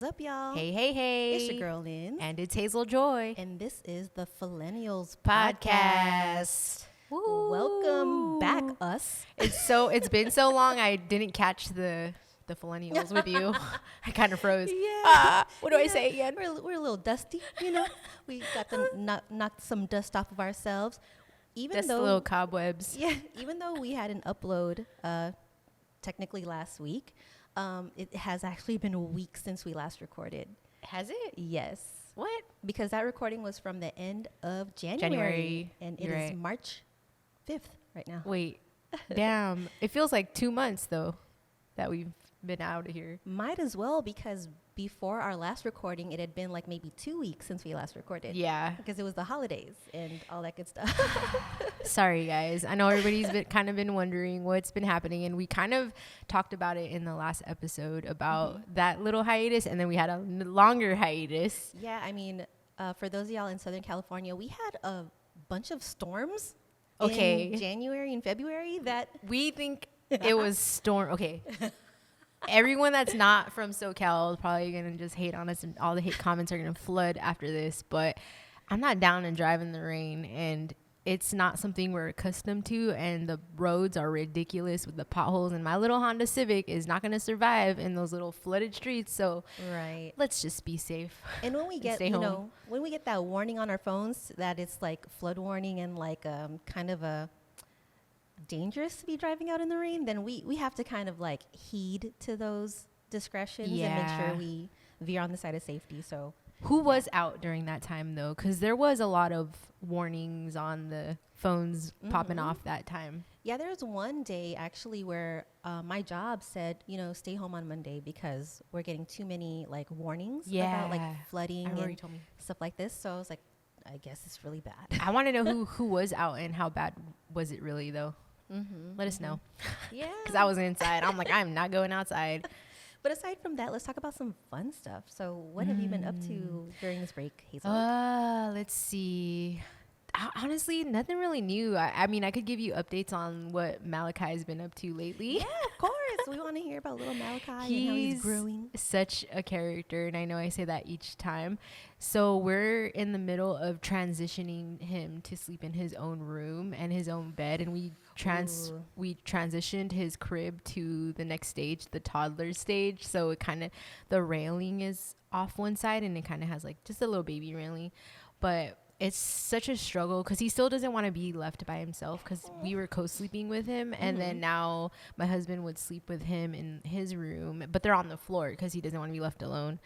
up, y'all? Hey, hey, hey. It's your girl, Linz. And it's Hazel Joy. And this is the Fillennials Podcast. Woo. Welcome back, us. It's been so long I didn't catch the Fillennials with you. I kind of froze. Yeah. What do I say again? We're a little dusty, you know. We got to knock some dust off of ourselves. Just little cobwebs. Yeah. Even though we had an upload technically last week, it has actually been a week since we last recorded. Has it? Yes. What? Because that recording was from the end of January. And it is right. March 5th right now. Wait. Damn. It feels like 2 months, though, that we've been out of here. Might as well, because before our last recording, it had been like maybe 2 weeks since we last recorded. Yeah. Because it was the holidays and all that good stuff. Sorry, guys. I know everybody's been wondering what's been happening, and we kind of talked about it in the last episode about that little hiatus, and then we had a longer hiatus. Yeah, I mean, for those of y'all in Southern California, we had a bunch of storms in January and February that we think it was storm. Okay. Everyone that's not from SoCal is probably going to just hate on us, and all the hate comments are going to flood after this, but I'm not down in driving the rain, and it's not something we're accustomed to, and the roads are ridiculous with the potholes, and my little Honda Civic is not going to survive in those little flooded streets. So let's just be safe. And when we get, when we get that warning on our phones that it's like flood warning and like kind of a dangerous to be driving out in the rain, then we have to kind of like heed to those discretions and make sure we veer on the side of safety. So who was out during that time, though? Because there was a lot of warnings on the phones popping off that time. Yeah, there was one day actually where my job said, stay home on Monday because we're getting too many like warnings about like flooding and stuff like this. So I was like, I guess it's really bad. I want to know who was out and how bad was it really, though? Let us know. Yeah. Because I was inside. I'm like, I'm not going outside. But aside from that, let's talk about some fun stuff. So what have you been up to during this break, Hazel? Let's see. Honestly, nothing really new. I mean, I could give you updates on what Malachi's been up to lately. Yeah, of course. We want to hear about little Malachi and how he's growing. Such a character, and I know I say that each time. So we're in the middle of transitioning him to sleep in his own room and his own bed, and we transitioned his crib to the next stage, the toddler stage. So it kind of, the railing is off one side, and it kind of has like just a little baby railing, but it's such a struggle because he still doesn't want to be left by himself because we were co-sleeping with him, and then now my husband would sleep with him in his room, but they're on the floor because he doesn't want to be left alone.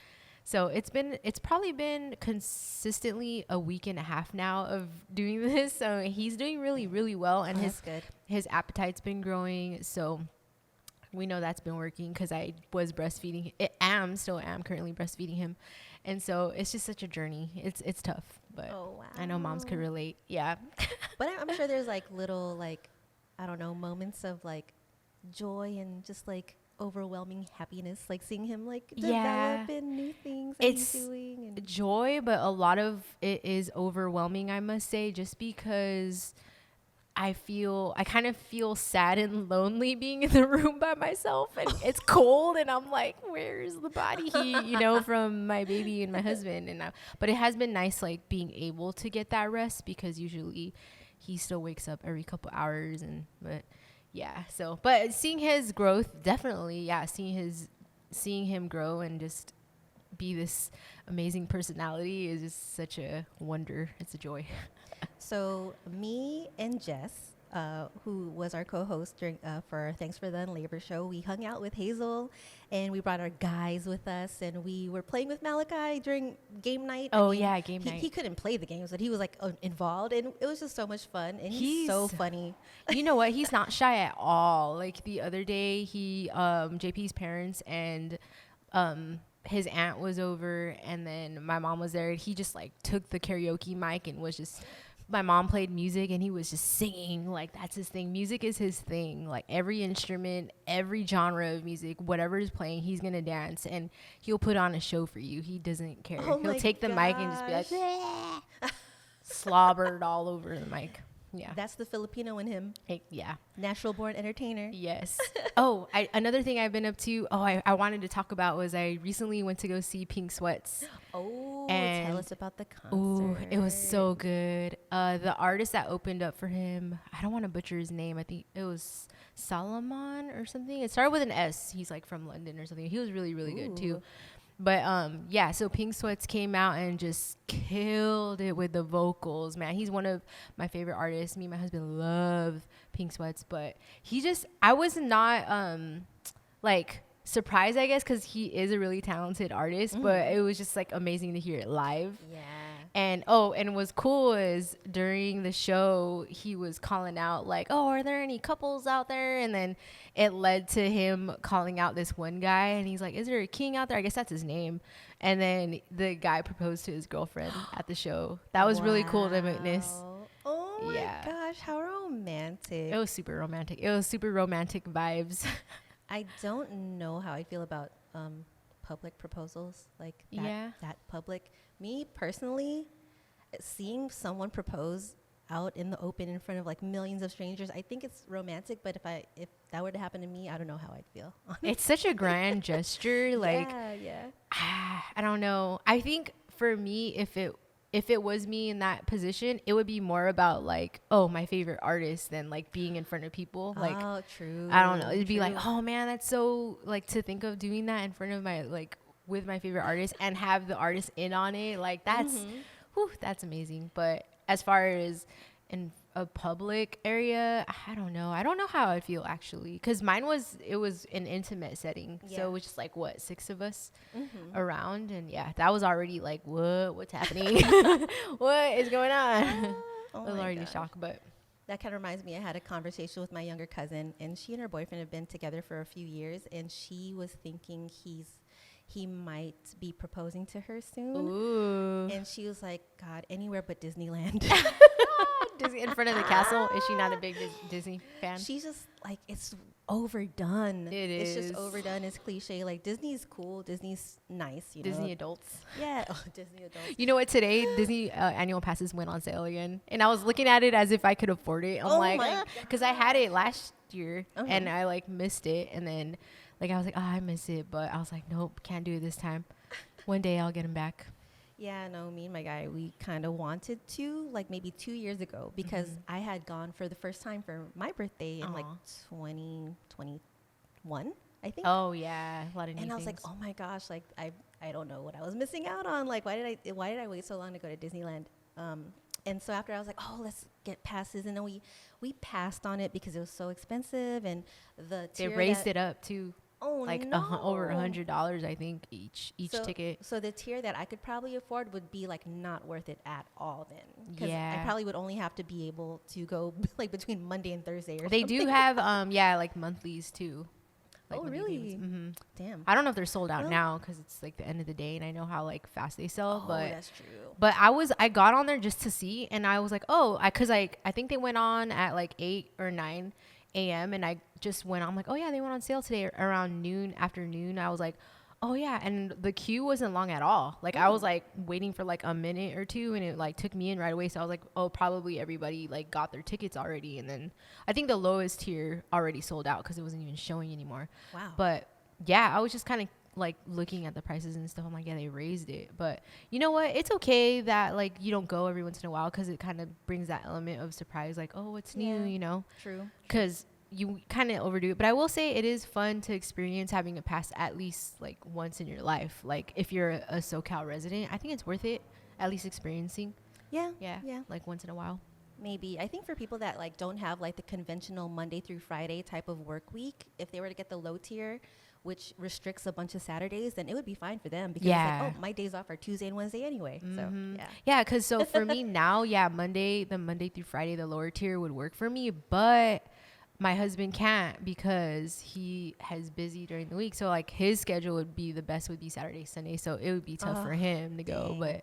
So it's probably been consistently a week and a half now of doing this. So he's doing really, really well, and his appetite's been growing. So we know that's been working because I was breastfeeding. Still am currently breastfeeding him. And so it's just such a journey. It's tough, but I know moms could relate. Yeah. But I'm sure there's like little, like, I don't know, moments of like joy and just like overwhelming happiness, like seeing him like develop in new things that he's doing. And joy, but a lot of it is overwhelming, I must say, just because I kind of feel sad and lonely being in the room by myself, and it's cold, and I'm like, where's the body heat, from my baby and my husband. But it has been nice, like being able to get that rest, because usually he still wakes up every couple hours, but seeing his growth, definitely, seeing him grow and just be this amazing personality is just such a wonder. It's a joy. So me and Jess, who was our co-host during for Thanks for the Unlabor show, we hung out with Hazel, and we brought our guys with us, and we were playing with Malachi during game night. Game night. He couldn't play the games, but he was like involved, and it was just so much fun. And he's so funny. You know what? He's not shy at all. Like the other day, JP's parents and his aunt was over, and then my mom was there, and he just like took the karaoke mic and was just, my mom played music and he was just singing. Like, that's his thing. Music is his thing. Like every instrument, every genre of music, whatever is playing, he's gonna dance, and he'll put on a show for you. He doesn't care. He'll take the mic and just be like slobbered all over the mic. Yeah. That's the Filipino in him. Yeah. Natural born entertainer. Yes. Another thing I've been up to, I wanted to talk about was I recently went to go see Pink Sweats. Tell us about the concert. Ooh, it was so good. The artist that opened up for him, I don't want to butcher his name. I think it was Solomon or something. It started with an S. He's like from London or something. He was really, really good too. But yeah, so Pink Sweats came out and just killed it with the vocals, man. He's one of my favorite artists. Me and my husband love Pink Sweats, but I was not like surprised, I guess, because he is a really talented artist, but it was just like amazing to hear it live. Yeah. And what's cool is during the show, he was calling out like, oh, are there any couples out there? And then it led to him calling out this one guy. And he's like, is there a king out there? I guess that's his name. And then the guy proposed to his girlfriend at the show. That was really cool to witness. Oh my gosh, how romantic. It was super romantic. It was super romantic vibes. I don't know how I feel about public proposals, like that public. Me personally, seeing someone propose out in the open in front of like millions of strangers, I think it's romantic. But if that were to happen to me, I don't know how I'd feel. It's such a grand gesture. Like, I don't know. I think for me, if it was me in that position, it would be more about like, oh, my favorite artist than like being in front of people. Like, oh, true. I don't know. It'd be like, oh man, that's so like to think of doing that in front of my with my favorite artist and have the artist in on it. Like that's, that's amazing. But as far as in a public area, I don't know. I don't know how I'd feel actually, because it was an intimate setting, so it was just like 6 of us around, and that was already like what's happening, what is going on? I was already shocked. But that kind of reminds me, I had a conversation with my younger cousin, and she and her boyfriend have been together for a few years, and she was thinking he might be proposing to her soon. Ooh. And she was like, God, anywhere but Disneyland. Disney in front of the castle. Is she not a big Disney fan? She's just like, it's overdone. It's just overdone. It's cliche. Like, Disney's cool. Disney's nice. Disney adults. Yeah. Oh, Disney adults. You know what? Today, Disney annual passes went on sale again. And I was looking at it as if I could afford it. I'm like, because I had it last year and I like missed it. And then like I was like, oh, I miss it. But I was like, nope, can't do it this time. One day I'll get him back. Yeah, no, me and my guy, we kind of wanted to, like maybe 2 years ago, because I had gone for the first time for my birthday in like 2021, I think. Oh yeah, a lot of new And I things. was like, oh my gosh, like I don't know what I was missing out on. Like, why did I wait so long to go to Disneyland? And so after I was like, oh, let's get passes, and then we passed on it because it was so expensive, and they raised it up too. Oh, like no. Over $100, I think, each ticket. So the tier that I could probably afford would be like not worth it at all then. Because I probably would only have to be able to go like between Monday and Thursday or they something. Do have like monthlies too. Like really? Damn. I don't know if they're sold out now because it's like the end of the day, and I know how like fast they sell. But that's true. But I got on there just to see, and I was like, because I think they went on at like 8 or 9 a.m. and I just went on, I'm like, oh yeah, they went on sale today around afternoon. I was like, oh yeah, and the queue wasn't long at all. Like I was like waiting for like a minute or two, and it like took me in right away. So I was like, oh, probably everybody like got their tickets already. And then I think the lowest tier already sold out because it wasn't even showing anymore. Wow. But yeah, I was just kind of like looking at the prices and stuff. I'm like, yeah, they raised it. But you know what? It's okay that like you don't go every once in a while, because it kind of brings that element of surprise. Like, oh, what's new, you know? True. Because you kind of overdo it. But I will say it is fun to experience having a pass at least like once in your life. Like if you're a SoCal resident, I think it's worth it, at least experiencing. Yeah. Like once in a while. Maybe. I think for people that like don't have like the conventional Monday through Friday type of work week, if they were to get the low tier, which restricts a bunch of Saturdays, then it would be fine for them, because it's like, oh, my days off are Tuesday and Wednesday anyway. So because so for me now, the Monday through Friday, the lower tier would work for me, but my husband can't because he has busy during the week. So like his schedule would be Saturday, Sunday. So it would be tough for him to go. But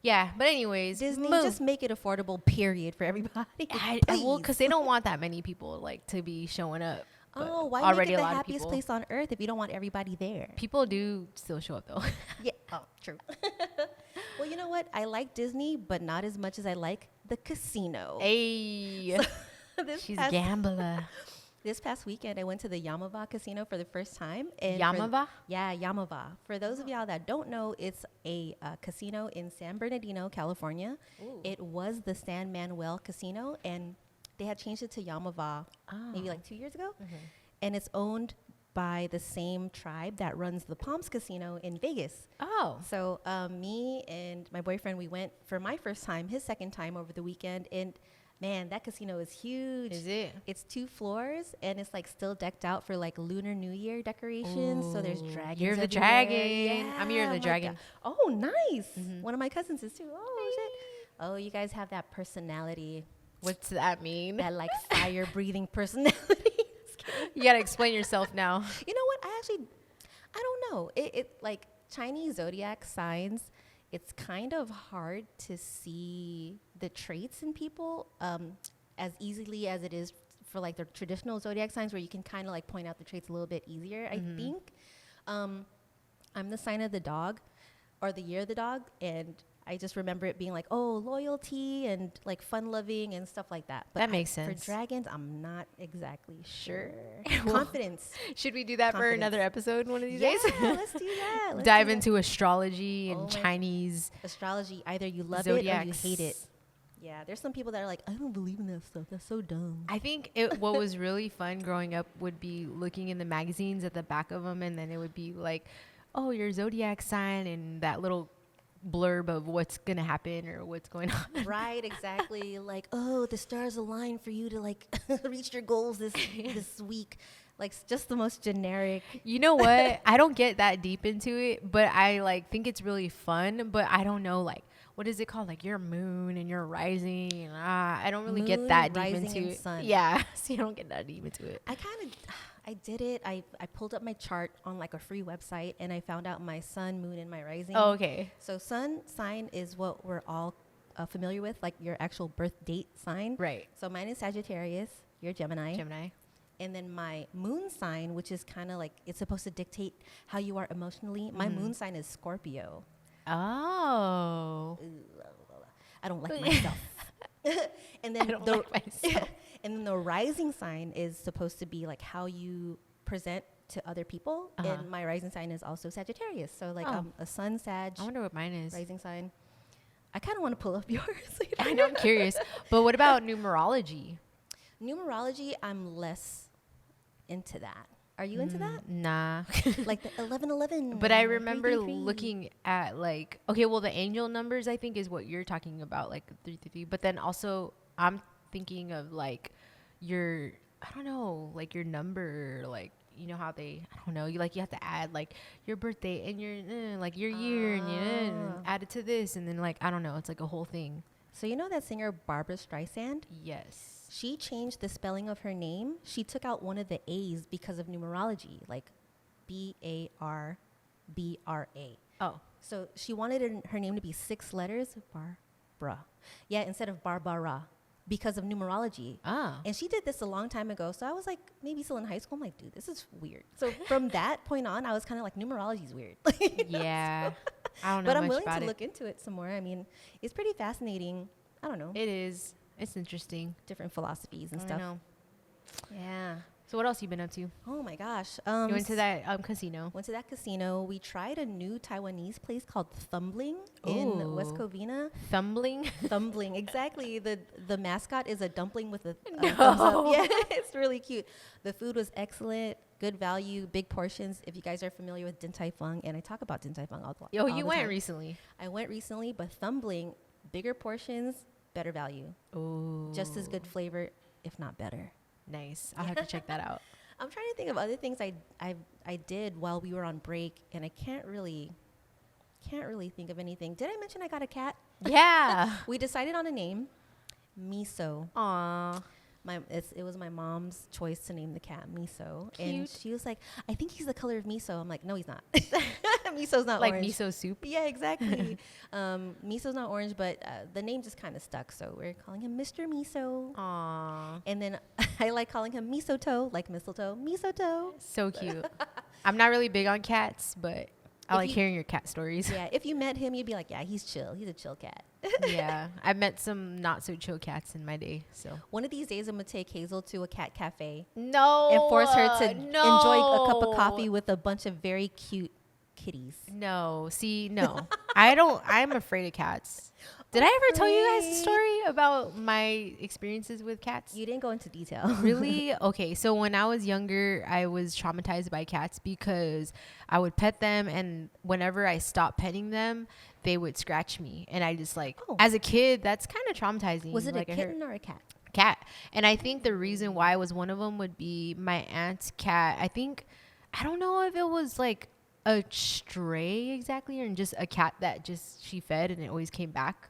yeah, but anyways, Disney, just make it affordable, period, for everybody. Well, because they don't want that many people like to be showing up. Oh, why make it the happiest place on earth if you don't want everybody there? People do still show up though. Yeah. Oh, true. Well, you know what? I like Disney, but not as much as I like the casino. Hey, she's a gambler. This past weekend, I went to the Yamava Casino for the first time. And Yamava? Yeah, Yamava. For those of y'all that don't know, it's a casino in San Bernardino, California. Ooh. It was the San Manuel Casino, and they had changed it to Yamava maybe like 2 years ago. Mm-hmm. And it's owned by the same tribe that runs the Palms Casino in Vegas. Oh. So me and my boyfriend, we went for my first time, his second time over the weekend, and man, that casino is huge. Is it? It's 2 floors, and it's like still decked out for like Lunar New Year decorations. Ooh. So there's dragons. Year of the Dragon. Yeah, I'm Year of the Dragon. Oh, nice. Mm-hmm. One of my cousins is too. Oh, shit. Oh, you guys have that personality. What's that mean? That like fire breathing personality. You gotta explain yourself now. You know what? I don't know. It like Chinese zodiac signs, it's kind of hard to see the traits in people as easily as it is for like the traditional zodiac signs, where you can kind of like point out the traits a little bit easier. Mm-hmm. I think I'm the sign of the dog, or the year of the dog, and I just remember it being like, oh, loyalty and like fun loving and stuff like that. But that makes sense. For dragons, I'm not exactly sure. Confidence. Should we do that for another episode one of these days? Yeah, let's do that. Dive into astrology and Chinese astrology. Either you love zodiacs. it or you hate it. Yeah, there's some people that are like, I don't believe in that stuff. That's so dumb. I think what was really fun growing up would be looking in the magazines at the back of them, and then it would be like, oh, your zodiac sign, and that little blurb of what's gonna happen or what's going on. Right, exactly. Like, oh, the stars align for you to like reach your goals this week. Like, just the most generic. You know what? I don't get that deep into it, but I like think it's really fun. But I don't know, like, what is it called? Like your moon and your rising. And, I don't really get that deep into it. Sun. Yeah, see, I don't get that deep into it. I did it. I pulled up my chart on like a free website, and I found out my sun, moon, and my rising. Oh, okay. So sun sign is what we're all familiar with, like your actual birth date sign. Right. So mine is Sagittarius. You're Gemini. Gemini. And then my moon sign, which is kind of like, it's supposed to dictate how you are emotionally. My moon sign is Scorpio. Oh. I don't like myself. And then and then the rising sign is supposed to be like how you present to other people. And my rising sign is also Sagittarius. So like a sun Sag. I wonder what mine is. Rising sign. I kind of want to pull up yours. I know, I'm curious. But what about numerology? Numerology, I'm less into that. Are you into that? Nah. Like the 1111. But I remember looking at like, okay, well, the angel numbers, I think, is what you're talking about, like 333. But then also I'm thinking of like your, I don't know, like your number, like, you know how they, I don't know, you have to add like your birthday and your like your year and you add it to this, and then like, I don't know, it's like a whole thing. So you know that singer Barbra Streisand? Yes. She changed the spelling of her name. She took out one of the A's because of numerology, like Barbra. Oh. So she wanted her name to be 6 letters, Barbra. Yeah, instead of Barbara, because of numerology. And she did this a long time ago. So I was like, maybe still in high school. I'm like, dude, this is weird. So from that point on, I was kind of like, numerology is weird. Yeah. So I don't know. But I'm willing to look into it some more. I mean, it's pretty fascinating. I don't know. It is. It's interesting. Different philosophies and stuff. I know. Yeah. So what else you been up to? Oh my gosh. You went to that casino. Went to that casino. We tried a new Taiwanese place called Thumbling in West Covina. Thumbling? Thumbling, exactly. The mascot is a dumpling with a thumbs up. Yeah, it's really cute. The food was excellent. Good value, big portions. If you guys are familiar with Din Tai Fung, and I talk about Din Tai Fung all the time. Yo, you went recently. I went recently, but Thumbling, bigger portions, better value. Oh. Just as good flavor, if not better. Nice. I'll have to check that out. I'm trying to think of other things I did while we were on break, and I can't really think of anything. Did I mention I got a cat? Yeah. We decided on a name, Miso. Aww. It was my mom's choice to name the cat Miso. Cute. And she was like, I think he's the color of miso. I'm like, no, he's not. Miso's not like orange. Miso soup? Yeah, exactly. Miso's not orange, but the name just kind of stuck. So we're calling him Mr. Miso. Aww. And then I like calling him Misoto, like mistletoe. Misoto. So cute. I'm not really big on cats, but I like hearing your cat stories. Yeah, if you met him, you'd be like, yeah, he's chill. He's a chill cat. Yeah, I've met some not so chill cats in my day. So one of these days, I'm gonna take Hazel to a cat cafe. No, and force her to no. enjoy a cup of coffee with a bunch of very cute kitties. No, see, no, I don't. I'm afraid of cats. Did I ever tell you guys a story about my experiences with cats? You didn't go into detail. Really? Okay. So when I was younger, I was traumatized by cats because I would pet them, and whenever I stopped petting them, they would scratch me. And I just like, as a kid, that's kind of traumatizing. Was it like a kitten or a cat? Cat. And I think the reason why was one of them would be my aunt's cat. I don't know if it was like a stray exactly, or just a cat that just she fed and it always came back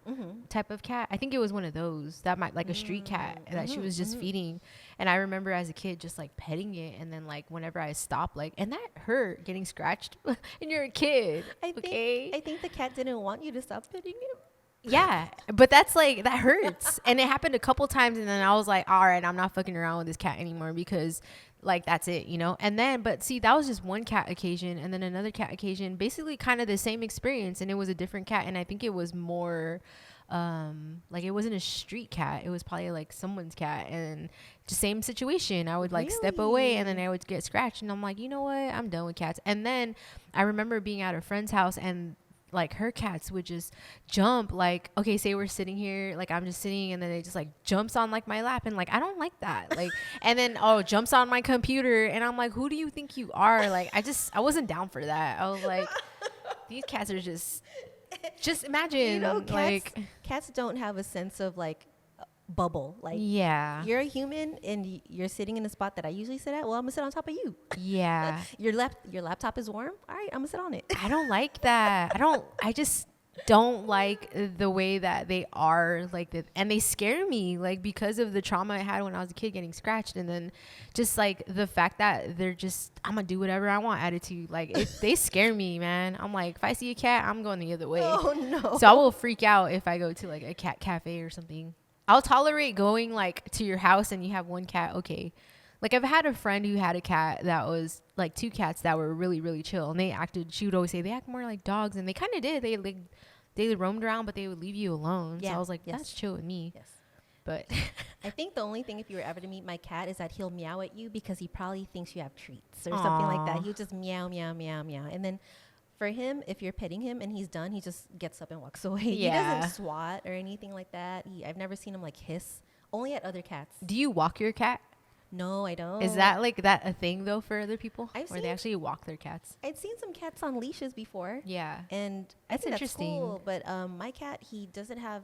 type of cat. I think it was one of those that might like a street cat that she was just feeding. And I remember as a kid just like petting it, and then like whenever I stopped, like, and that hurt getting scratched and you're a kid. I think the cat didn't want you to stop petting him. Yeah, but that's like, that hurts. And it happened a couple times, and then I was like, all right, I'm not fucking around with this cat anymore, because like that's it, you know. And then, but see, that was just one cat occasion, and then another cat occasion, basically kind of the same experience, and it was a different cat. And I think it was more like, it wasn't a street cat, it was probably like someone's cat, and just same situation. I would like step away, and then I would get scratched, and I'm like, you know what, I'm done with cats. And then I remember being at a friend's house, and like her cats would just jump, like, okay, say we're sitting here, like I'm just sitting, and then it just like jumps on like my lap, and like I don't like that, like, and then jumps on my computer, and I'm like, who do you think you are? Like I wasn't down for that. I was like, these cats are just imagine, you know, like cats don't have a sense of like bubble. Like, yeah, you're a human and you're sitting in the spot that I usually sit at. Well, I'm gonna sit on top of you. Yeah. Your laptop is warm. All right, I'm gonna sit on it. I don't like that. I just don't like the way that they are, like, and they scare me, like, because of the trauma I had when I was a kid getting scratched, and then just like the fact that they're just, I'm gonna do whatever I want attitude. Like, they scare me, man. I'm like, if I see a cat, I'm going the other way. Oh no. So I will freak out if I go to like a cat cafe or something. I'll tolerate going like to your house and you have one cat. Okay. Like, I've had a friend who had a cat that was like two cats that were really, really chill, and they acted, she would always say they act more like dogs, and they kind of did. They roamed around, but they would leave you alone. Yeah. So I was like, that's chill with me. Yes. But I think the only thing, if you were ever to meet my cat, is that he'll meow at you because he probably thinks you have treats or something like that. He'll just meow, meow, meow, meow. And then for him, if you're petting him and he's done, he just gets up and walks away. Yeah. He doesn't swat or anything like that. I've never seen him like hiss. Only at other cats. Do you walk your cat? No, I don't. Is that like that a thing though for other people? Where they actually walk their cats? I'd seen some cats on leashes before. Yeah. And that's interesting. That's cool, but my cat, he doesn't have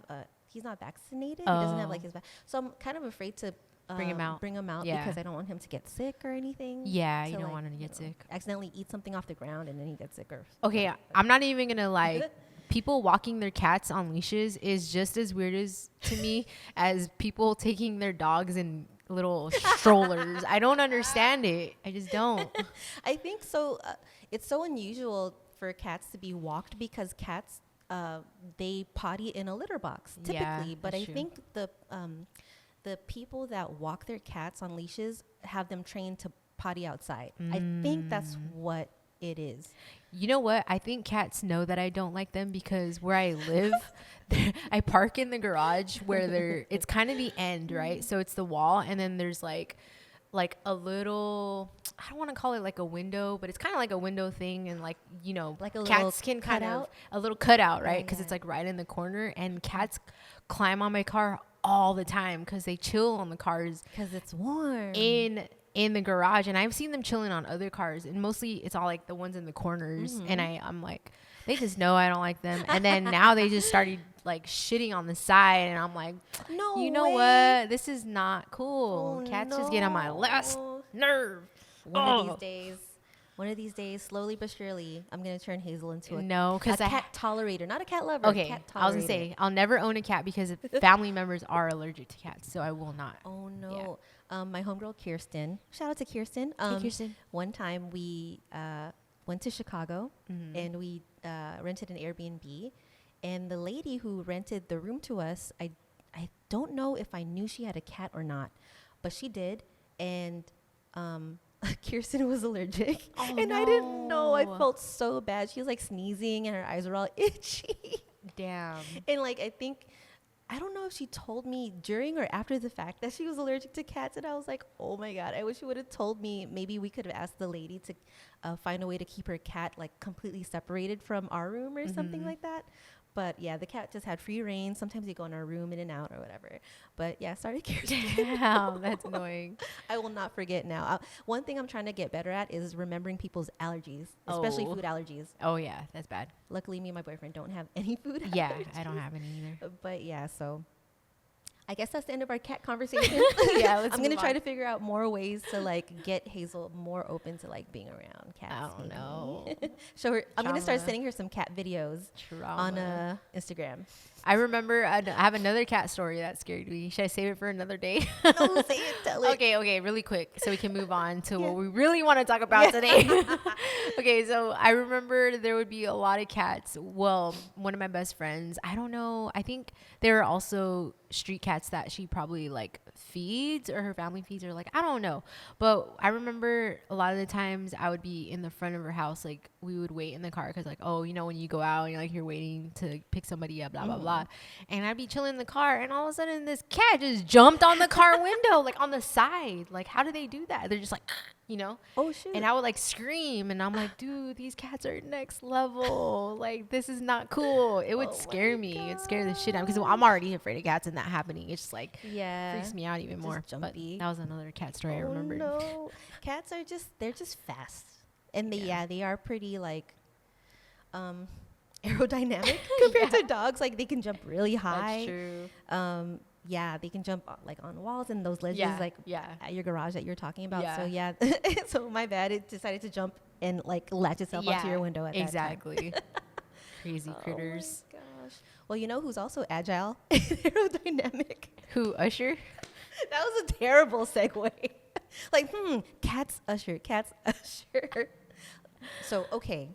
he's not vaccinated. He doesn't have like his so I'm kind of afraid to bring him out because I don't want him to get sick or anything. Yeah, you don't want him to get sick. Accidentally eat something off the ground and then he gets sick. Okay, I'm not even gonna lie. People walking their cats on leashes is just as weird to me as people taking their dogs in little strollers. I don't understand it. I just don't. I think so. It's so unusual for cats to be walked because cats they potty in a litter box typically. But I think the people that walk their cats on leashes have them trained to potty outside. I think that's what it is. You know what? I think cats know that I don't like them because where I live, I park in the garage where it's kind of the end, right? So it's the wall, and then there's like a little, I don't want to call it like a window, but it's kind of like a window thing, and like, you know, like a cats can kind of a little cutout, right? Because it's like right in the corner, and cats climb on my car all the time because they chill on the cars because it's warm in the garage. And I've seen them chilling on other cars, and mostly it's all like the ones in the corners. And I'm like, they just know I don't like them. And then now they just started like shitting on the side, and I'm like, no, you know what? This is not cool. Cats just get on my last nerve. One of these days, slowly but surely, I'm going to turn Hazel into a cat tolerator, not a cat lover. Okay, cat tolerator. I was going to say, I'll never own a cat because family members are allergic to cats, so I will not. Oh, no. Yeah. My homegirl, Kirsten. Shout out to Kirsten. Hey, Kirsten. One time we went to Chicago, and we rented an Airbnb. And the lady who rented the room to us, I don't know if I knew she had a cat or not, but she did. And Kirsten was allergic. Oh, And I didn't know. I no. felt so bad. She was like sneezing and her eyes were all itchy. Damn. And like, I don't know if she told me during or after the fact that she was allergic to cats. And I was like, oh my God, I wish she would have told me. Maybe we could have asked the lady to find a way to keep her cat like completely separated from our room or something like that. But yeah, the cat just had free reign. Sometimes they go in our room in and out or whatever. But yeah, sorry, Kirsten. Damn, that's annoying. I will not forget now. One thing I'm trying to get better at is remembering people's allergies, especially food allergies. Oh, yeah, that's bad. Luckily, me and my boyfriend don't have any food allergies. Yeah, I don't have any either. But yeah, so I guess that's the end of our cat conversation. Yeah, let's I'm going to move try on. to figure out more ways to like get Hazel more open to like being around cats. I don't know. So I'm going to start Trauma. sending her some cat videos on Instagram. I remember I have another cat story that scared me. Should I save it for another day? No, say it, tell it. Okay, really quick so we can move on to what we really want to talk about today. Okay, so I remember there would be a lot of cats. Well, one of my best friends, I don't know, I think there are also street cats that she probably like feeds or her family feeds or like, I don't know. But I remember a lot of the times I would be in the front of her house, like we would wait in the car because like, oh, you know, when you go out and you're waiting to pick somebody up, blah, blah, blah. And I'd be chilling in the car and all of a sudden this cat just jumped on the car window, like on the side. Like, how do they do that? They're just like, you know? Oh, shoot. And I would like scream and I'm like, dude, these cats are next level. Like, this is not cool. It would scare me. It'd scare the shit out because I'm already afraid of cats and that happening. It's just like, freaks me out even more. But jumpy. that was another cat story I remembered. No. Cats are they're just fast. And they are pretty like aerodynamic compared to dogs. Like they can jump really high. That's true. Yeah, they can jump like on walls and those ledges at your garage that you're talking about. So yeah, so my bad. It decided to jump and like latch itself onto your window at that time. Exactly. Crazy critters. Oh my gosh. Well, you know who's also agile and aerodynamic? Who, Usher? That was a terrible segue. Like, cats, Usher. So, okay.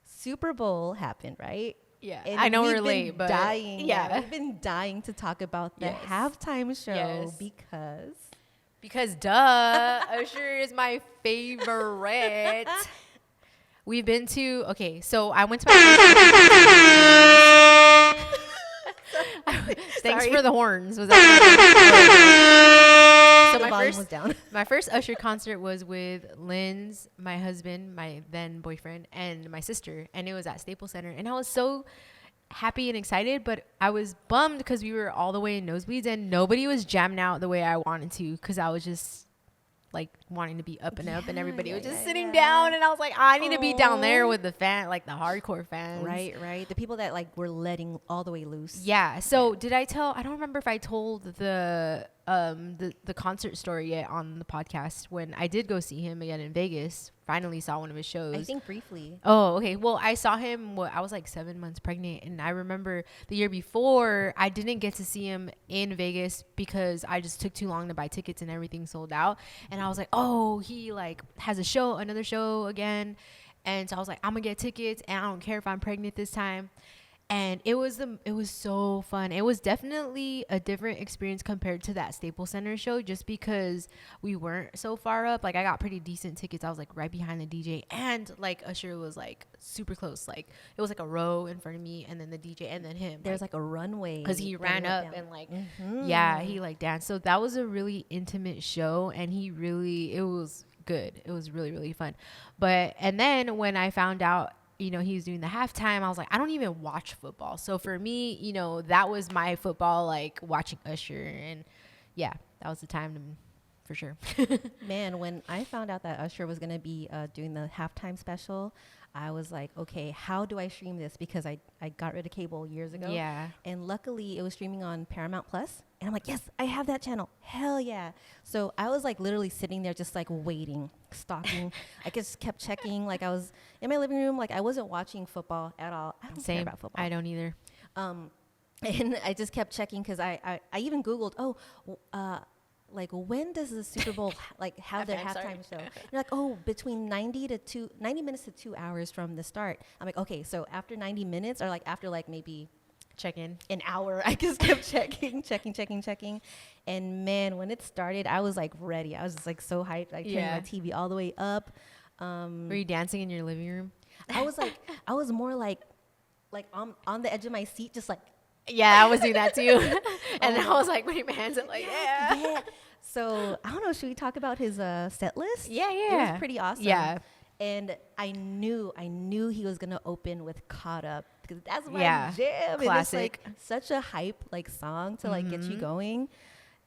Super Bowl happened, right? Yeah. And I know we've we're been late, but dying. Yeah. We've been dying to talk about the halftime show because duh, Usher is my favorite. We've been to, so I went to my Thanks for the horns. Was that so my first Usher concert was with Linz, my husband, my then boyfriend, and my sister, and it was at Staples Center, and I was so happy and excited, but I was bummed because we were all the way in nosebleeds and nobody was jamming out the way I wanted to because I was just like wanting to be up and up and everybody was just sitting down and I was like, I need to be down there with the fan, like the hardcore fans. Right. The people that like were letting all the way loose. Yeah. So did I don't remember if I told the concert story yet on the podcast when I did go see him again in Vegas. Finally saw one of his shows. I think briefly. Oh, okay. Well, I saw him. I was like 7 months pregnant, and I remember the year before I didn't get to see him in Vegas because I just took too long to buy tickets and everything sold out. And I was like, oh, he like has another show again, and so I was like, I'm gonna get tickets, and I don't care if I'm pregnant this time. And it was so fun. It was definitely a different experience compared to that Staples Center show just because we weren't so far up. Like I got pretty decent tickets. I was like right behind the DJ and like Usher was like super close. Like it was like a row in front of me and then the DJ and then him. There's like a runway. Because he ran up down. And like, he like danced. So that was a really intimate show and it was good. It was really, really fun. And then when I found out, he was doing the halftime, I was like, I don't even watch football. So for me, that was my football, like watching Usher. And yeah, that was the time for sure. Man, when I found out that Usher was going to be doing the halftime special, I was like, okay, how do I stream this? Because I got rid of cable years ago. Yeah. And luckily it was streaming on Paramount Plus. And I'm like, yes, I have that channel. Hell yeah. So I was like literally sitting there just like waiting, stalking. I just kept checking. Like I was in my living room. Like I wasn't watching football at all. I don't care about football. I don't either. And I just kept checking because I even Googled, like when does the Super Bowl like have their halftime show? They're like, between 90 minutes to 2 hours from the start. I'm like, okay, so after 90 minutes or like after like maybe check in. An hour. I just kept checking. And man, when it started, I was like ready. I was just like so hyped. Like turning my TV all the way up. Were you dancing in your living room? I was more like on the edge of my seat, just like. Yeah, I was doing that too. And then I was like putting my hands up like, yeah. So I don't know. Should we talk about his set list? Yeah. It was pretty awesome. Yeah. And I knew he was gonna open with "Caught Up" because that's my jam. Classic. And it's like such a hype like song to like get you going.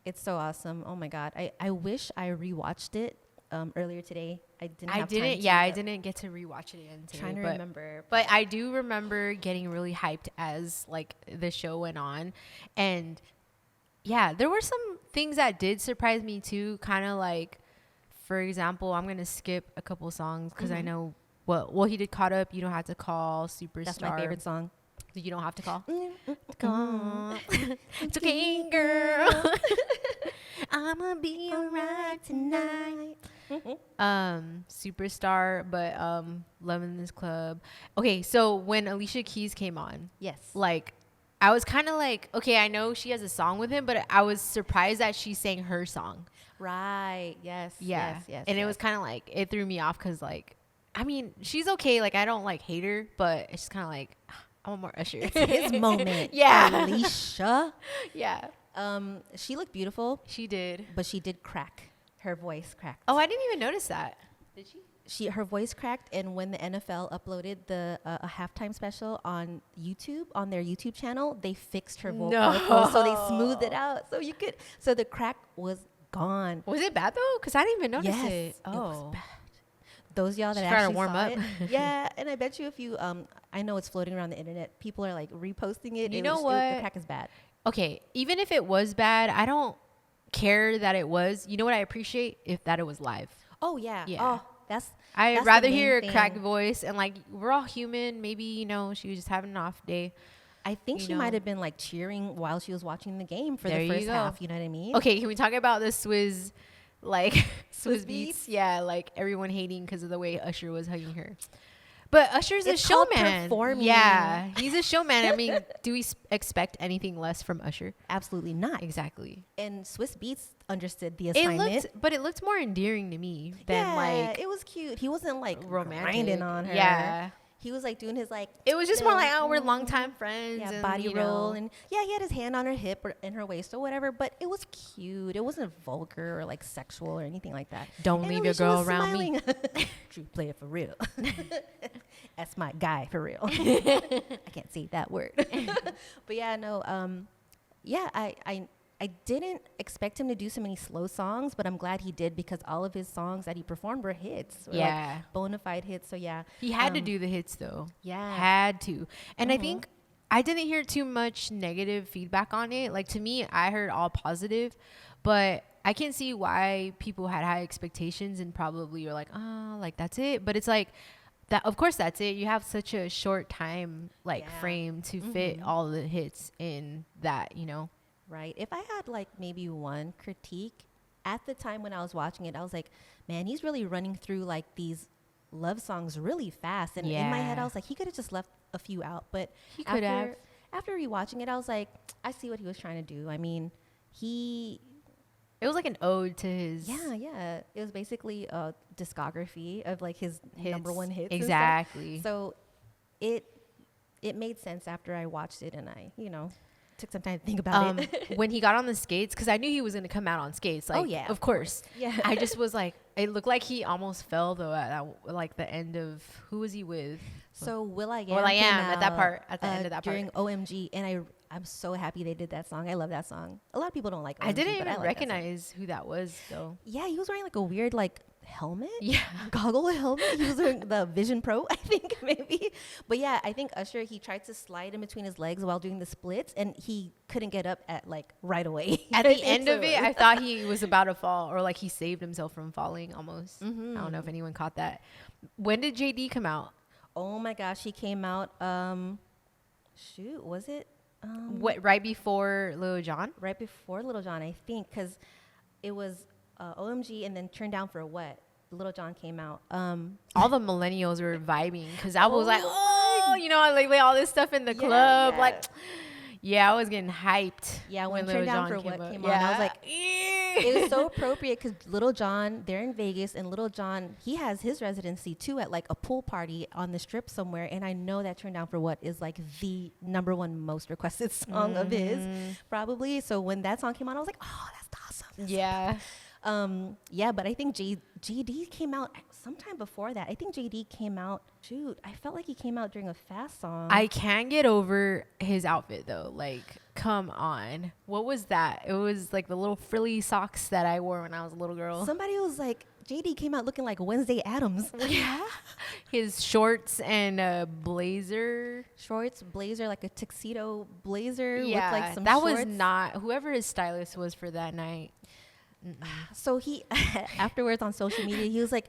It's so awesome. Oh my god. I wish I rewatched it earlier today. I didn't get to rewatch it again today. Trying to remember. But I do remember getting really hyped as like the show went on. And yeah, there were some things that did surprise me too. Kind of like, for example, I'm going to skip a couple songs because I know well, he did "Caught Up," "You Don't Have to Call," "Superstar." That's my favorite song. You don't have to call. It's okay, girl. I'ma be alright tonight. Superstar, but Loving This Club. Okay, so when Alicia Keys came on, yes, like I was kind of like, okay, I know she has a song with him, but I was surprised that she sang her song. Right. Yes. Yeah. Yes. And it was kind of like, it threw me off because like, I mean, she's okay. Like I don't like hate her, but it's just kind of like, I want more Usher. It's his moment. Yeah. Alicia. Yeah. She looked beautiful. She did. But she did crack. Her voice cracked. Oh, I didn't even notice that. Did she? Her voice cracked, and when the NFL uploaded the a halftime special on YouTube, on their YouTube channel, they fixed her vocal, so they smoothed it out, so the crack was gone. Was it bad though? Because I didn't even notice it. Oh, it was bad. Those y'all that actually warm up. Yeah, and I bet you if you I know it's floating around the internet, people are like reposting it. You know what? The crack is bad. Okay, even if it was bad, I don't care that it was. You know what I appreciate? If it was live. Oh yeah. Yeah. Oh, I'd rather hear a cracked voice, and like we're all human. Maybe she was just having an off day. I think she might have been like cheering while she was watching the game for the first half. You know what I mean? Okay, can we talk about the Swizz, like Swizz Beatz? Yeah, like everyone hating because of the way Usher was hugging her. But Usher's a showman. Yeah, he's a showman. I mean, do we expect anything less from Usher? Absolutely not. Exactly. And Swizz Beatz understood the assignment. But it looked more endearing to me than like it was cute. He wasn't like romantic grinding on her. Yeah. He was like doing his like. It was just more like, oh, we're longtime friends. Yeah, and, body roll, and he had his hand on her hip or in her waist or whatever. But it was cute. It wasn't vulgar or like sexual or anything like that. Don't leave your girl around me. True player for real. That's my guy for real. I can't say that word. But yeah, no. I didn't expect him to do so many slow songs, but I'm glad he did because all of his songs that he performed were hits. Yeah. Like bona fide hits. So yeah. He had to do the hits though. Yeah. Had to. And I think I didn't hear too much negative feedback on it. Like to me, I heard all positive, but I can see why people had high expectations and probably were like, oh, like that's it. But it's like, that, of course that's it. You have such a short time frame to fit all the hits in that, Right. If I had like maybe one critique at the time when I was watching it, I was like, man, he's really running through like these love songs really fast. And in my head, I was like, he could have just left a few out. But he could have. After rewatching it, I was like, I see what he was trying to do. I mean, it was like an ode to his. Yeah. It was basically a discography of like his number one hits. Exactly. So it made sense after I watched it and I, took some time to think about it. When he got on the skates, because I knew he was going to come out on skates. Like, of course. Yeah. I just was like, it looked like he almost fell though at like the end of, who was he with? So Will.i.am at that part, at the end of that during part. OMG, and I'm so happy they did that song. I love that song. A lot of people don't like OMG, I didn't even like recognize who that was though. Yeah, he was wearing like a weird like helmet. Yeah. Goggle helmet. He was wearing the Vision Pro, I think, maybe. But yeah, I think Usher, he tried to slide in between his legs while doing the splits and he couldn't get up at like right away. At the end of it, I thought he was about to fall or like he saved himself from falling almost. I don't know if anyone caught that. When did JD come out? Oh my gosh, he came out was it right before Lil Jon? Right before Lil Jon, I think, because it was OMG and then Turn Down for What? Lil Jon came out. All the millennials were vibing because I was like, like all this stuff in the club. Yeah. Like, Yeah, I was getting hyped. Yeah, when Lil Turn Down Jon for What up. came on, I was like, it was so appropriate because Little John, they're in Vegas, and Little John, he has his residency too at like a pool party on the strip somewhere. And I know that Turn Down for What is like the #1 most requested song of his, probably. So when that song came on, I was like, oh, that's awesome. That's Yeah. yeah, but I think JD came out sometime before that. I think JD came out. Shoot, I felt like he came out during a fast song. I can't get over his outfit though. Like, come on. What was that? It was like the little frilly socks that I wore when I was a little girl. Somebody was like, JD came out looking like Wednesday Addams. Yeah. His shorts and a blazer. Shorts, blazer, like a tuxedo blazer Yeah. with like some that shorts. was not whoever his stylist was for that night. So he afterwards on social media he was like,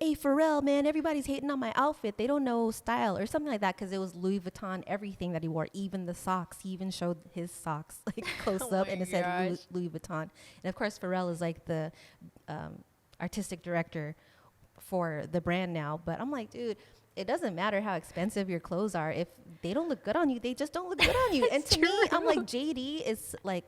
hey Pharrell, man, everybody's hating on my outfit, they don't know style or something like that, because it was Louis Vuitton, everything that he wore, even the socks. He even showed his socks like close up and it said Louis Vuitton. And of course Pharrell is like the artistic director for the brand now, but I'm like, dude, it doesn't matter how expensive your clothes are, if they don't look good on you, they just don't look good on you. And to me, I'm like, JD is like,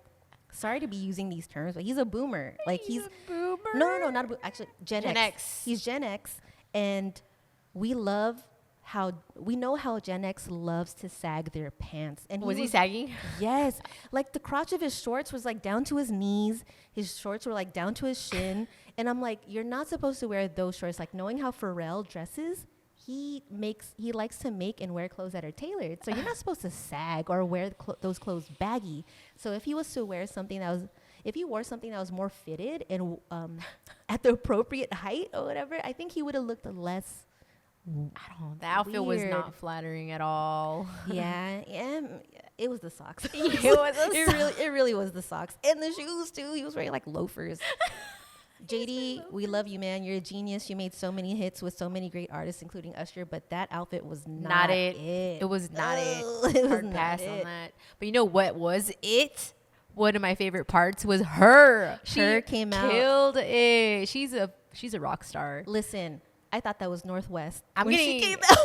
sorry to be using these terms, but he's a boomer. Like he's a boomer. No, not a boomer. Actually, Gen X. X. He's Gen X, and we know how Gen X loves to sag their pants. And Was he sagging? Yes, like the crotch of his shorts was like down to his knees. His shorts were like down to his shin, and I'm like, you're not supposed to wear those shorts. Like knowing how Pharrell dresses, he likes to make and wear clothes that are tailored. So you're not supposed to sag or wear those clothes baggy. So if he was to wear something if he wore something that was more fitted and at the appropriate height or whatever, I think he would have looked less. I don't know. The outfit was not flattering at all. Yeah, it was the socks. It really was the socks and the shoes too. He was wearing like loafers. JD, we love you, man. You're a genius. You made so many hits with so many great artists, including Usher, but that outfit was not it. It was not it. It was Hard not pass it. on that. But you know what was it? One of my favorite parts was her. Her came out. Killed it. She's a rock star. Listen, I thought that was Northwest. I'm when getting- she came out.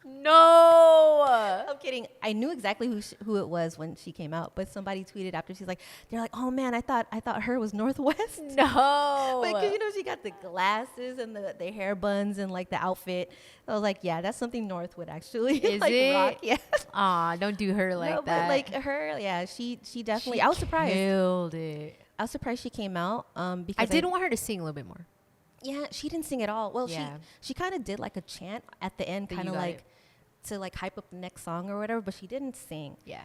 No. I'm kidding. I knew exactly who it was when she came out, but somebody tweeted after. They're like, oh man, I thought her was Northwest. No. Because she got the glasses and the hair buns and like the outfit. I was like, yeah, that's something North would actually Is like it? rock. Yeah. Aw, don't do her like that. But like her, yeah, she definitely. I was surprised. Killed it. I was surprised she came out. Because I did want her to sing a little bit more. Yeah, she didn't sing at all. Well, Yeah. she kind of did like a chant at the end, But kind you of got like it. to like hype up the next song or whatever, but she didn't sing. Yeah.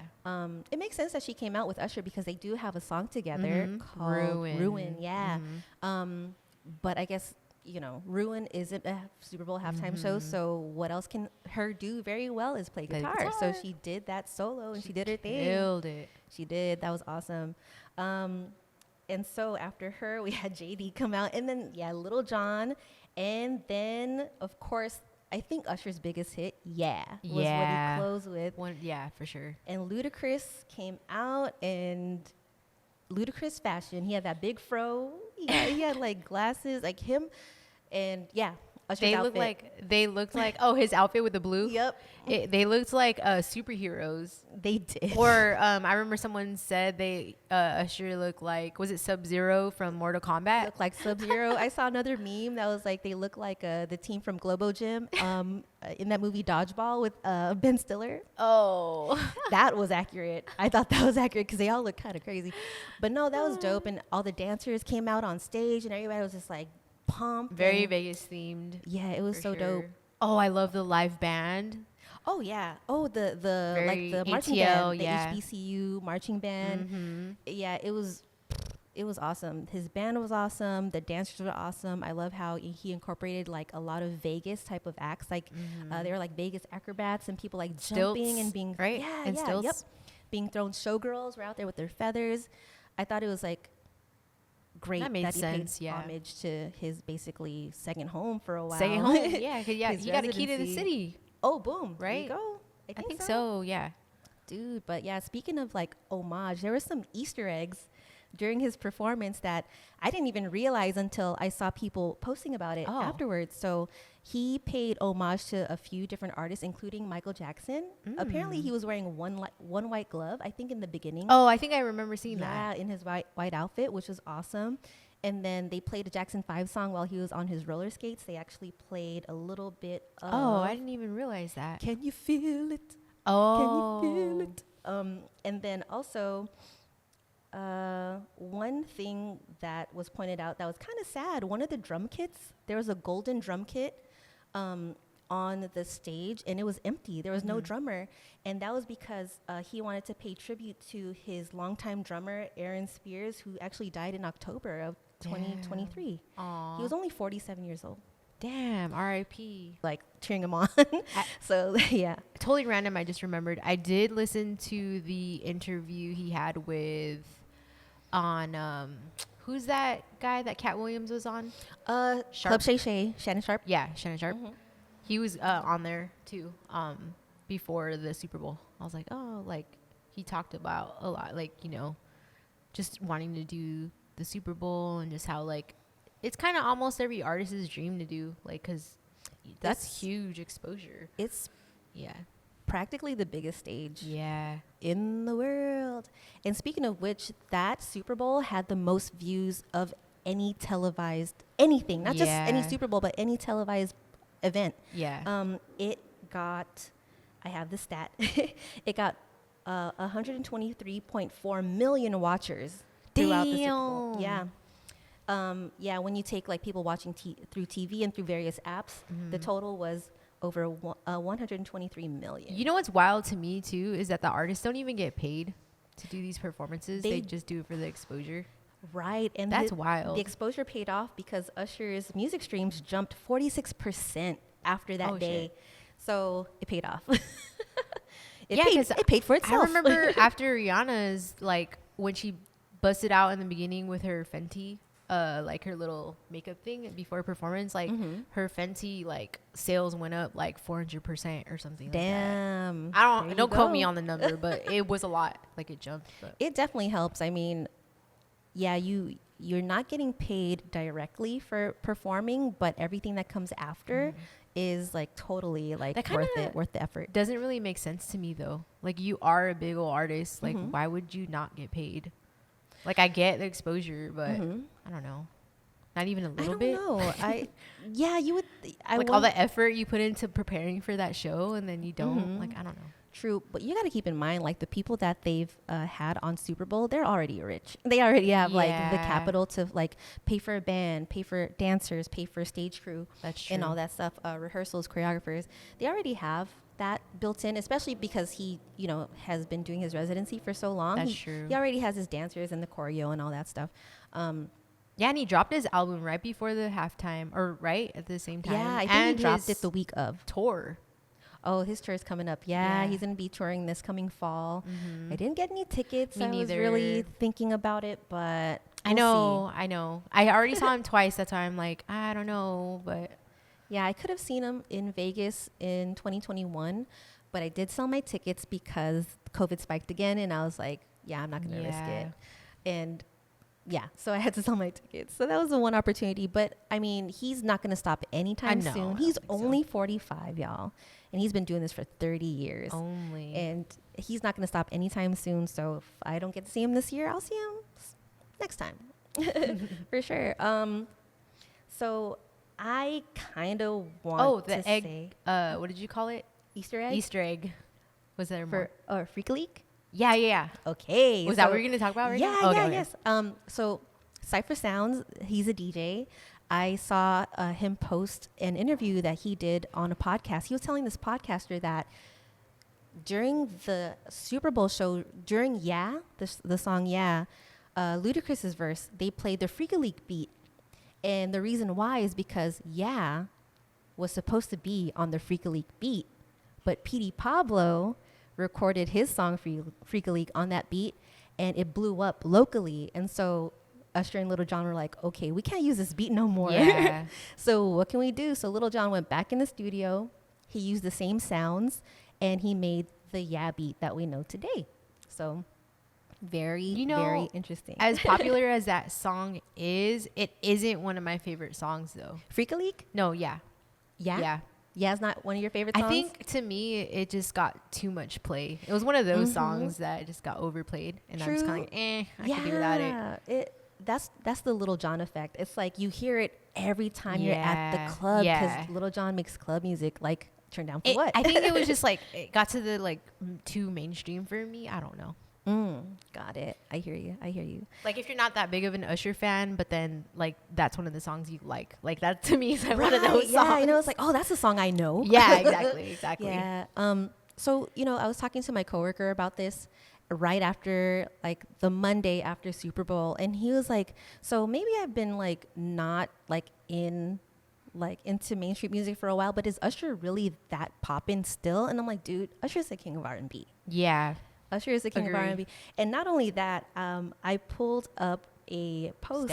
It makes sense that she came out with Usher because they do have a song together called Ruin. Yeah. But I guess, Ruin isn't a Super Bowl halftime show, so what else can her do very well is play guitar. So she did that solo and she did her thing. Killed it. She did. That was awesome. And so after her, we had JD come out, and then, Little John. And then, of course, I think Usher's biggest hit, was what he closed with. Yeah, for sure. And Ludacris came out in Ludacris fashion. He had that big fro. He had like glasses, like him. And Usher's They looked like his outfit with the blue. Yep. They looked like superheroes. They did. Or I remember someone said Usher looked like, was it Sub-Zero from Mortal Kombat? Look like Sub-Zero. I saw another meme that was like they look like the team from Globo Gym in that movie Dodgeball with Ben Stiller. Oh. That was accurate. I thought that was accurate because they all look kind of crazy. But no, that was dope. And all the dancers came out on stage and everybody was just like pumped. Very Vegas themed. Yeah, it was so dope. Oh, I love the live band. Oh yeah. Oh, the like the marching ATL, band, the HBCU marching band. Yeah, it was awesome. His band was awesome. The dancers were awesome. I love how he incorporated like a lot of Vegas type of acts. Like they were like Vegas acrobats and people like jumping and being right. And stilts. Yep. Being thrown. Showgirls were out there with their feathers. I thought it was like great that made that sense. he paid homage to his basically second home for a while. Second home. Yeah, cause you got a key to the residency. city. Oh, boom. Right? There you go. I think so. Yeah. Dude, but speaking of like homage, there were some Easter eggs during his performance that I didn't even realize until I saw people posting about it afterwards. So he paid homage to a few different artists, including Michael Jackson. Apparently, he was wearing one white glove, I think, in the beginning. Oh, I think I remember seeing that. Yeah, in his white outfit, which was awesome. And then they played a Jackson 5 song while he was on his roller skates. They actually played a little bit of... Oh, I didn't even realize that. Can you feel it? Oh. Can you feel it? And then also, one thing that was pointed out that was kind of sad, one of the drum kits, there was a golden drum kit on the stage, and it was empty. There was no drummer. And that was because he wanted to pay tribute to his longtime drummer, Aaron Spears, who actually died in October of 2023. Aww. He was only 47 years old. Damn, R.I.P. Like, cheering him on. So, yeah. Totally random, I just remembered. I did listen to the interview he had with, who's that guy that Cat Williams was on? Club Shay Shay, Shannon Sharp. Yeah, Shannon Sharp. He was on there, too, before the Super Bowl. I was like, oh, like, he talked about a lot, like, you know, just wanting to do the Super Bowl and just how, like, it's kind of almost every artist's dream to do, like, because that's huge exposure. It's practically the biggest stage in the world. And speaking of which, that Super Bowl had the most views of any televised anything, not just any Super Bowl, but any televised event. It got, I have the stat, it got 123.4 million watchers throughout the Super Bowl. When you take like people watching through TV and through various apps, the total was over 123 million. You know what's wild to me too is that the artists don't even get paid to do these performances. They just do it for the exposure. Right. And that's wild. The exposure paid off because Usher's music streams jumped 46% after that day. Shit. So it paid off. It paid for itself. I remember after Rihanna's, like, when she busted out in the beginning with her Fenty, like her little makeup thing before performance, like her Fenty like sales went up like 400% or something. Damn. Like that. Don't quote me on the number, but it was a lot. Like it jumped. But. It definitely helps. I mean, yeah, you're not getting paid directly for performing, but everything that comes after is like totally like worth the effort. Doesn't really make sense to me though. Like you are a big old artist. Like why would you not get paid? Like I get the exposure, but I don't know. Not even a little bit. I don't know. You would. All the effort you put into preparing for that show, and then you don't. Like I don't know. True, but you got to keep in mind, like the people that they've had on Super Bowl, they're already rich. They already have like the capital to like pay for a band, pay for dancers, pay for a stage crew, and all that stuff. Rehearsals, choreographers. They already have that built in, especially because he, has been doing his residency for so long. That's true. He already has his dancers and the choreo and all that stuff. And he dropped his album right before the halftime, or right at the same time. Yeah, I think he dropped it the week of tour. Oh, his tour is coming up. Yeah, he's going to be touring this coming fall. I didn't get any tickets. Me neither. Was really thinking about it, but I know. I already saw him twice. That's why I'm like, I don't know, but... Yeah, I could have seen him in Vegas in 2021, but I did sell my tickets because COVID spiked again, and I was like, I'm not going to risk it. And so I had to sell my tickets. So that was the one opportunity. But, I mean, he's not going to stop anytime soon. He's only 45, y'all. And he's been doing this for 30 years. Only. And he's not going to stop anytime soon. So if I don't get to see him this year, I'll see him next time. For sure. So I kind of want to egg, say... what did you call it? Easter egg? Easter egg. Was there more? Or Freak Leak? Yeah. Okay. Was that what you're going to talk about right now? Yes. So Cypher Sounds, he's a DJ. I saw him post an interview that he did on a podcast. He was telling this podcaster that during the Super Bowl show, during the song Ludacris's verse, they played the Freak Leak beat. And the reason why is because was supposed to be on the Freak Leak beat, but Petey Pablo recorded his song Freak Leak on that beat, and it blew up locally. And so Usher and Little John were like, okay, we can't use this beat no more. Yeah. So what can we do? So Little John went back in the studio. He used the same sounds, and he made the beat that we know today. So Very, very interesting. As popular as that song is, it isn't one of my favorite songs though. Freak a Leak? No, yeah. Yeah, it's not one of your favorite songs? I think to me, it just got too much play. It was one of those songs that just got overplayed, and I'm just kind of like, I can do without it. That's the Little John effect. It's like you hear it every time you're at the club because Little John makes club music. Like, turn down for what? I think it was just like it got to the like too mainstream for me. I don't know. Got it. I hear you. Like, if you're not that big of an Usher fan, but then like that's one of the songs you like that to me is like one of those songs. Yeah, it's like, oh, that's a song I know. Yeah, exactly. Yeah. So I was talking to my coworker about this right after, like, the Monday after Super Bowl, and he was like, so maybe I've been like not like into mainstream music for a while, but is Usher really that poppin' still? And I'm like, dude, Usher's the king of R&B. Yeah. Usher is the king of R&B. And not only that, I pulled up a post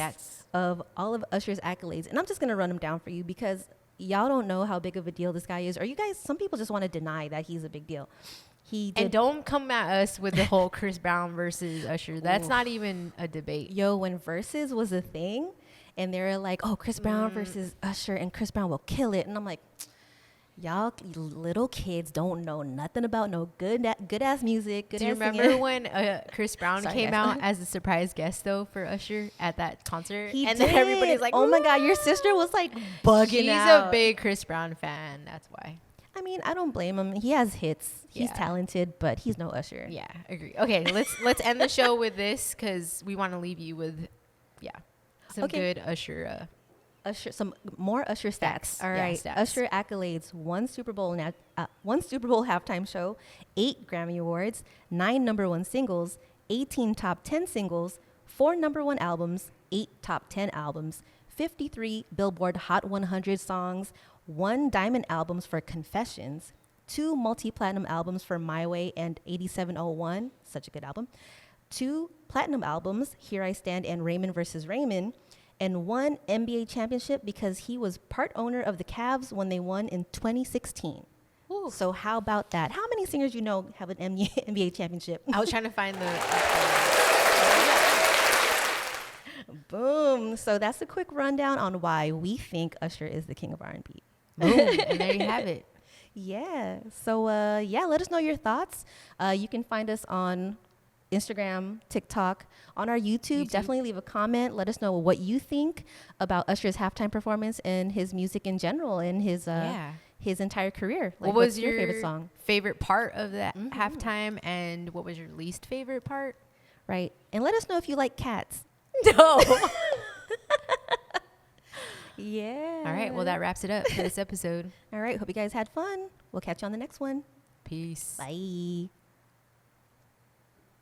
of all of Usher's accolades, and I'm just going to run them down for you because y'all don't know how big of a deal this guy is. Or you guys, some people just want to deny that he's a big deal. And don't come at us with the whole Chris Brown versus Usher. That's not even a debate. Yo, when Versus was a thing, and they were like, oh, Chris Brown versus Usher, and Chris Brown will kill it. And I'm like, y'all little kids don't know nothing about no good ass music. Do you remember when Chris Brown came out as a surprise guest though for Usher at that concert? Then everybody's like, "Oh my God, your sister was like bugging out." She's a big Chris Brown fan. That's why. I mean, I don't blame him. He has hits. He's talented, but he's no Usher. Yeah, agree. Okay, let's end the show with this because we want to leave you with some good Usher. Some more Usher stats. All right. Stats. Usher accolades: one Super Bowl halftime show, 8 Grammy Awards, 9 #1 singles, 18 top 10 singles, 4 #1 albums, 8 top 10 albums, 53 Billboard Hot 100 songs, 1 diamond albums for Confessions, 2 multi-platinum albums for My Way and 8701, such a good album, 2 platinum albums, Here I Stand and Raymond vs. Raymond, and 1 NBA championship because he was part owner of the Cavs when they won in 2016. Ooh. So how about that? How many singers you know have an NBA championship? I was trying to find the... Boom. So that's a quick rundown on why we think Usher is the king of R&B. Boom. And there you have it. Yeah. So, let us know your thoughts. You can find us on Instagram, TikTok, on our YouTube. Definitely leave a comment. Let us know what you think about Usher's halftime performance and his music in general and his entire career. Like, what was your favorite song? Favorite part of that halftime, and what was your least favorite part? Right. And let us know if you like cats. No. Yeah. All right. Well, that wraps it up for this episode. All right. Hope you guys had fun. We'll catch you on the next one. Peace. Bye.